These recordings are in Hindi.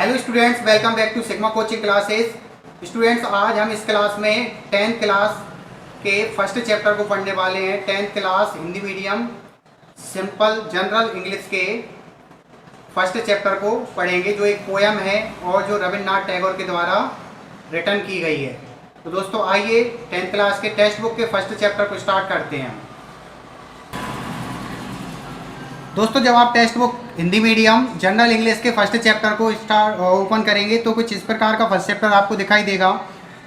Hello students, welcome back to Sigma coaching classes. Students, आज हम इस क्लास में 10th क्लास के फर्स्ट चैप्टर को पढ़ने वाले हैं। 10th class Hindi medium simple general English के फर्स्ट चैप्टर को पढ़ेंगे, जो एक पोयम है और जो रविन्द्रनाथ टैगोर के द्वारा रिटन की गई है। तो दोस्तों आइए 10th क्लास के टेक्स्ट बुक के फर्स्ट चैप्टर को स्टार्ट करते हैं। दोस्तों, जब आप text book Hindi medium general English के फर्स्ट चैप्टर को ओपन करेंगे तो कुछ इस प्रकार का फर्स्ट चैप्टर आपको दिखाई देगा,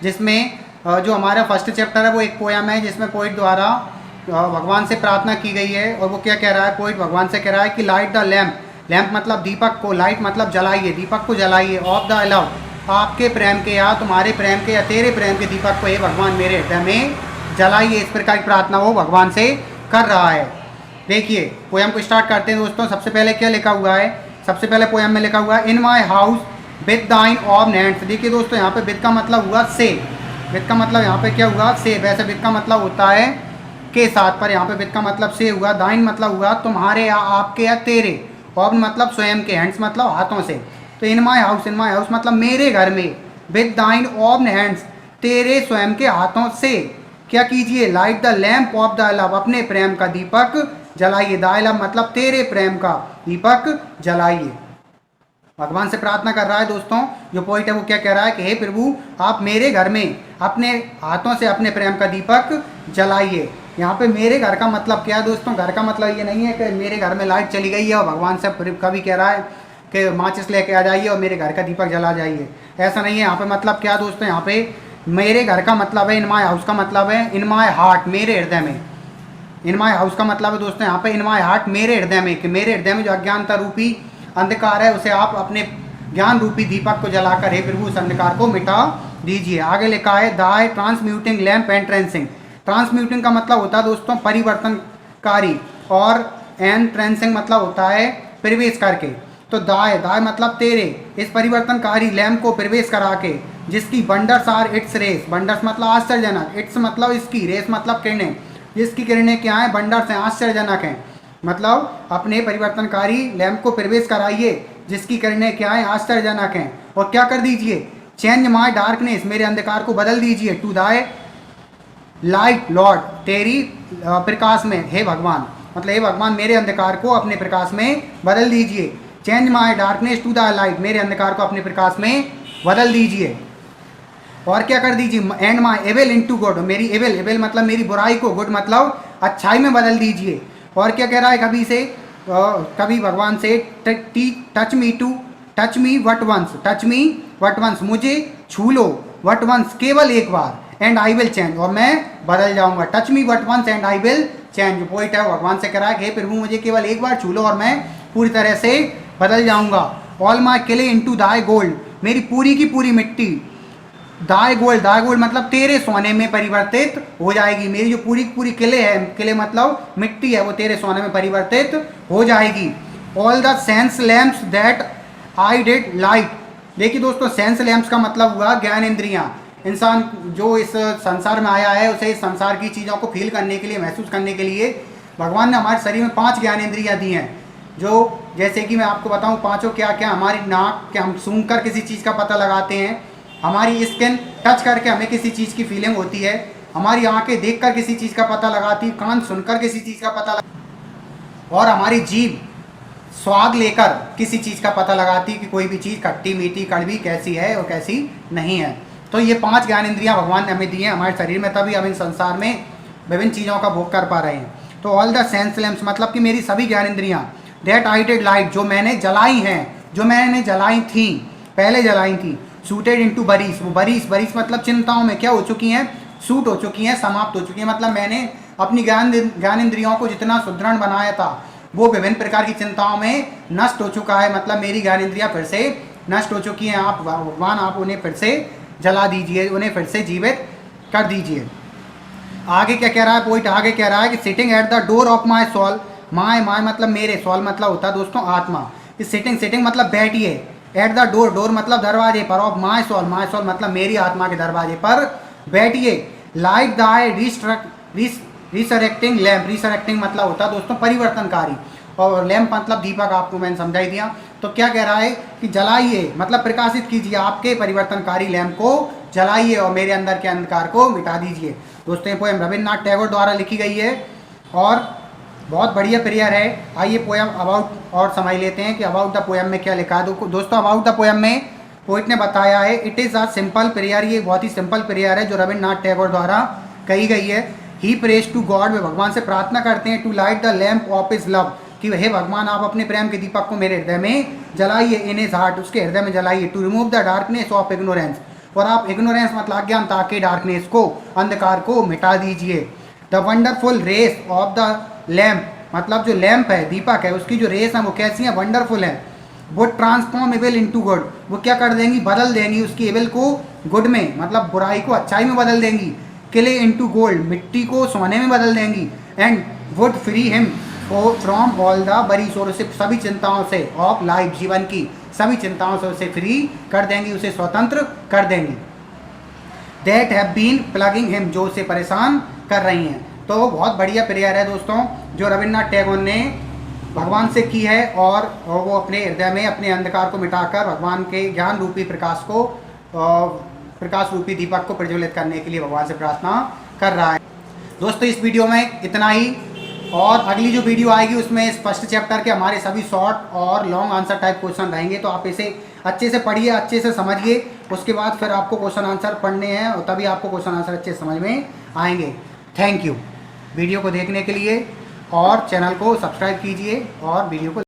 जिसमें जो हमारा फर्स्ट चैप्टर है वो एक पोयम है, जिसमें पोइट द्वारा भगवान से प्रार्थना की गई है। और वो क्या कह रहा है? पोइट भगवान से कह रहा है कि लाइट द लैम्प, लैम्प मतलब दीपक को, लाइट मतलब जलाइए, दीपक को जलाइए, ऑफ द लव, आपके प्रेम के या तुम्हारे प्रेम के या तेरे प्रेम के दीपक को हे भगवान मेरे हृदय में जलाइए। इस प्रकार की प्रार्थना वो भगवान से कर रहा है। देखिए पोयम को स्टार्ट करते हैं दोस्तों। सबसे पहले क्या लिखा हुआ है? सबसे पहले पोयम में लिखा हुआ है इन माई हाउस विद दाइन ऑफ हैंड्स। देखिए दोस्तों, यहाँ पे विद का मतलब हुआ से, विद का मतलब यहाँ पे क्या हुआ? से। वैसे विद का मतलब होता है के साथ, पर यहाँ पे विद का मतलब से हुआ। दाइन मतलब हुआ तुम्हारे या आपके या तेरे, ऑफ मतलब स्वयं के, हैंड्स मतलब हाथों से। तो इन my house, in my house मतलब मेरे घर में, विद दाइन ऑफ हैंड्स तेरे स्वयं के हाथों से क्या कीजिए? Light the lamp of the love, अपने प्रेम का दीपक जलाइए। द लव मतलब तेरे प्रेम का दीपक जलाइए। भगवान से प्रार्थना कर रहा है दोस्तों। जो पॉइंट है वो क्या कह रहा है कि हे प्रभु, आप मेरे घर में अपने हाथों से अपने प्रेम का दीपक जलाइए। यहाँ पे मेरे घर का मतलब क्या है दोस्तों? घर का मतलब ये नहीं है कि मेरे घर में लाइट चली गई है और भगवान से कभी कह रहा है कि माचिस लेके आ जाइए और मेरे घर का दीपक जला जाइए। ऐसा नहीं है। यहाँ पे मतलब क्या दोस्तों? यहाँ पे मेरे घर का मतलब है, इन माई हाउस का मतलब है इन माई हार्ट, मेरे हृदय में। इन माई हाउस का मतलब है दोस्तों यहाँ पे इन माई हार्ट, मेरे हृदय में, कि मेरे हृदय में जो अज्ञानता रूपी अंधकार है उसे आप अपने ज्ञान रूपी दीपक को जलाकर हे प्रभु उस अंधकार को मिटा दीजिए। आगे लिखा है thy transmuting lamp and trancing. Transmuting का मतलब होता है दोस्तों परिवर्तनकारी, और एंड ट्रेंसिंग मतलब होता है प्रवेश करके। तो दाय, दाय मतलब तेरे इस परिवर्तनकारी लैम्प को प्रवेश करा के, जिसकी बंडर्स आर इट्स रेस, बंडर्स मतलब आश्चर्यजनक, इट्स मतलब इसकी, रेस मतलब किरणें, जिसकी किरणें क्या हैं? बंडर्स हैं, आश्चर्यजनक हैं। मतलब अपने परिवर्तनकारी लैम्प को प्रवेश कराइए, जिसकी किरणें क्या हैं? आश्चर्यजनक हैं। और क्या कर दीजिए? चेंज माई डार्कनेस, मेरे अंधकार को बदल दीजिए, टू दाई लाइट लॉर्ड, तेरी प्रकाश में हे भगवान, मतलब हे भगवान मेरे अंधकार को अपने प्रकाश में बदल दीजिए। Change my darkness to the light, मेरे अंधकार को अपने प्रकाश में बदल दीजिए। और क्या कर दीजिए? And my evil into good, मेरी एविल, एविल मतलब मेरी बुराई को, गुड मतलब अच्छाई में बदल दीजिए। और क्या कह रहा है? कभी भगवान से touch me but once, touch me but once, मुझे छू लो, वट वंस केवल एक बार, एंड आई विल चेंज, और मैं बदल जाऊंगा। Touch me but once and I will change. जो पॉइंट है भगवान से कह रहा है कि प्रभु मुझे केवल एक बार छू लो और मैं पूरी तरह से बदल जाऊंगा। All my clay into Dai gold, मेरी पूरी की पूरी मिट्टी दाई गोल्ड, दाई गोल्ड मतलब तेरे सोने में परिवर्तित हो जाएगी। मेरी जो पूरी पूरी किले है, किले मतलब मिट्टी है, वो तेरे सोने में परिवर्तित हो जाएगी। All the sense lamps that I did light. देखिए दोस्तों, सेंस लैम्प्स का मतलब हुआ ज्ञान इंद्रियां। इंसान जो इस संसार में आया है उसे इस संसार की चीज़ों को फील करने के लिए, महसूस करने के लिए भगवान ने हमारे शरीर में 5 ज्ञान इंद्रियां दी हैं। जो जैसे कि मैं आपको बताऊं पांचों क्या क्या। हमारी नाक, क्या हम सूंघकर किसी चीज़ का पता लगाते हैं। हमारी स्किन टच करके हमें किसी चीज़ की फीलिंग होती है। हमारी आंखें देखकर किसी चीज़ का पता लगाती, कान सुनकर किसी चीज़ का पता लगा, और हमारी जीभ स्वाद लेकर किसी चीज़ का पता लगाती कि कोई भी चीज़ खट्टी मीठी कड़वी कैसी है और कैसी नहीं है। तो ये 5 ज्ञान इंद्रियां भगवान ने हमें दी हैं हमारे शरीर में, तभी हम इन संसार में विभिन्न चीज़ों का भोग कर पा रहे हैं। तो ऑल द सेंस लैम्प्स मतलब कि मेरी सभी ज्ञान इंद्रियां, दैट आई डिड लाइट, जो मैंने जलाई हैं, जो मैंने जलाई थी, पहले जलाई थी, सूटेड इनटू बरीस, वो बरीस मतलब चिंताओं में क्या हो चुकी हैं? सूट हो चुकी हैं, समाप्त हो चुकी हैं। मतलब मैंने अपनी ज्ञान इंद्रियों को जितना सुदृढ़ बनाया था वो विभिन्न प्रकार की चिंताओं में नष्ट हो चुका है। मतलब मेरी ज्ञान इंद्रियां फिर से नष्ट हो चुकी हैं। आप भगवान, आप उन्हें फिर से जला दीजिए, उन्हें फिर से जीवित कर दीजिए। आगे क्या कह रहा है पोइट? आगे कह रहा है कि sitting at the door of my soul, my मतलब मेरे, सोल मतलब होता है दोस्तों आत्मा। इस सिटिंग मतलब बैठिए, एट द डोर, डोर मतलब दरवाजे पर, ऑफ माई सोल मतलब मेरी आत्मा के दरवाजे पर बैठिए। लाइक दाई रिसरेक्टिंग लैम्प, रिसरेक्टिंग मतलब होता है दोस्तों परिवर्तनकारी, और लैम्प मतलब दीपक, आपको मैंने समझाई दिया। तो क्या कह रहा है कि जलाइए, मतलब प्रकाशित कीजिए, आपके परिवर्तनकारी लैंप को जलाइए और मेरे अंदर के अंधकार को मिटा दीजिए। दोस्तों ये पोएम रविन्द्रनाथ टैगोर द्वारा लिखी गई है और बहुत बढ़िया प्रेयर है। आइए पोएम अबाउट और समझ लेते हैं कि अबाउट द पोएम में क्या लिखा है। दोस्तों अबाउट द पोएम में पोइट ने बताया है, it is a simple prayer, ये बहुत ही सिंपल प्रेयर है जो रविन्द्रनाथ टैगोर द्वारा कही गई है। ही प्रेज टू गॉड, वे भगवान से प्रार्थना करते हैं, to light the lamp of his love, कि हे भगवान आप अपने प्रेम के दीपक को मेरे हृदय में जलाइए, इन हिज हार्ट, उसके हृदय में जलाइए, to remove the darkness of ignorance, और आप इग्नोरेंस मतलब अज्ञानता के डार्कनेस को, अंधकार को मिटा दीजिए। The wonderful rays of the lamp, मतलब जो लैंप है, दीपक है, उसकी जो रेस है वो कैसी है, वंडरफुल है। वो ट्रांसफॉर्म एविल इनटू गुड, वो क्या कर देंगी, बदल देंगी उसकी एविल को गुड में, मतलब बुराई को अच्छाई में बदल देंगी। क्ले इनटू गोल्ड, मिट्टी को सोने में बदल देंगी। And wood free him from all the worries, और उसे सभी चिंताओं से, ऑफ लाइफ, जीवन की सभी चिंताओं से उसे फ्री कर देंगी, उसे स्वतंत्र कर देंगी। That have been plaguing him, जो उसे परेशान कर रही हैं। तो बहुत बढ़िया प्रेयर है दोस्तों जो रविन्द्रनाथ टैगोर ने भगवान से की है, और वो अपने हृदय में अपने अंधकार को मिटाकर भगवान के ज्ञान रूपी प्रकाश को, प्रकाश रूपी दीपक को प्रज्वलित करने के लिए भगवान से प्रार्थना कर रहा है। दोस्तों इस वीडियो में इतना ही, और अगली जो वीडियो आएगी उसमें इस फर्स्ट चैप्टर के हमारे सभी शॉर्ट और लॉन्ग आंसर टाइप क्वेश्चन रहेंगे, तो आप इसे अच्छे से पढ़िए, अच्छे से समझिए, उसके बाद फिर आपको क्वेश्चन आंसर पढ़ने हैं और तभी आपको क्वेश्चन आंसर अच्छे से समझ में आएंगे। थैंक यू वीडियो को देखने के लिए, और चैनल को सब्सक्राइब कीजिए और वीडियो को